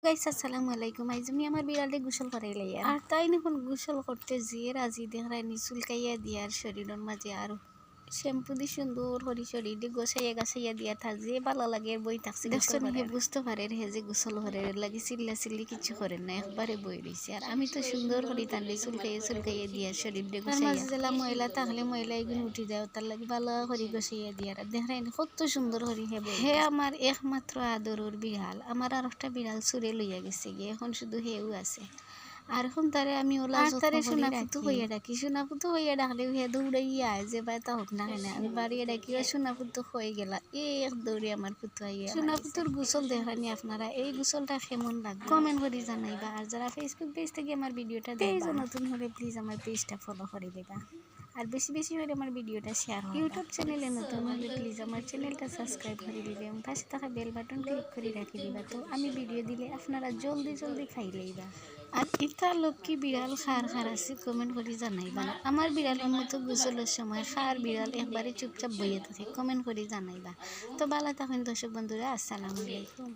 Guys আসসালামু আলাইকুম। আইজ আমি আমার বিড়ালে গোসল করাইলাই আর তাই এখন গোসল করতে যেয়ে রাজি দেখায় নি চুলকাইয়া দিয়ার শরীরের মাঝে আর শ্যাম্পু দি সুন্দর হরি শরীর দিয়ে গোসাইয়া গাছাইয়া দিয়া থাক যে ভালো লাগে বই থাকছে দেখছেন হে বুঝতে পারে হে যে গোসল করে লাগি চিল্লা চিল্লি কিছু করেন না একবারে বই রয়েছে আর আমি তো সুন্দর করি টানলে চুলকাইয়া দিয়া শরীর দিয়ে গোসাইয়া জেলা মহিলা তাহলে মহিলা এগুলো উঠি যায় তার লাগে ভালো করি গোসাইয়া দিয়া আর দেখায় কত সুন্দর করি হে আমার একমাত্র আদরের বিড়াল আমার আর একটা বিড়াল চুরে লইয়া গেছে গিয়ে এখন শুধু হেউ আছে আর এখন তারে আমি ওলা তারে সোনাপুতু হইয়া ডাকি সোনাপুতু হইয়া ডাকলেও হে দৌড়াইয়া যে বা তা হোক না কেন আমি বাড়িয়ে ডাকি সোনাপুতু হয়ে গেলা এক দৌড়ে আমার পুতু আইয়া সোনাপুতুর গোসল দেখানি আপনারা এই গোসলটা কেমন লাগবে কমেন্ট করে জানাইবা আর যারা ফেসবুক পেজ থেকে আমার ভিডিওটা দেখবা নতুন হলে প্লিজ আমার পেজটা ফলো করে দেবা আর বেশি বেশি করে আমার ভিডিওটা শেয়ার ইউটিউব চ্যানেলে নতুন হলে প্লিজ আমার চ্যানেলটা সাবস্ক্রাইব করে দিবে এবং পাশে থাকা বেল বাটন ক্লিক করে রাখি দিবা তো আমি ভিডিও দিলে আপনারা জলদি জলদি খাই লইবা আর ইটা লক্ষ্মী বিড়াল খার আছে কমেন্ট করে জানাইবা না আমার বিড়ালের মতো গোসলের সময় খার বিড়াল একবারে চুপচাপ বইয়ে থাকে কমেন্ট করে জানাইবা তো ভালো থাকেন দর্শক বন্ধুরা আসসালামু আলাইকুম।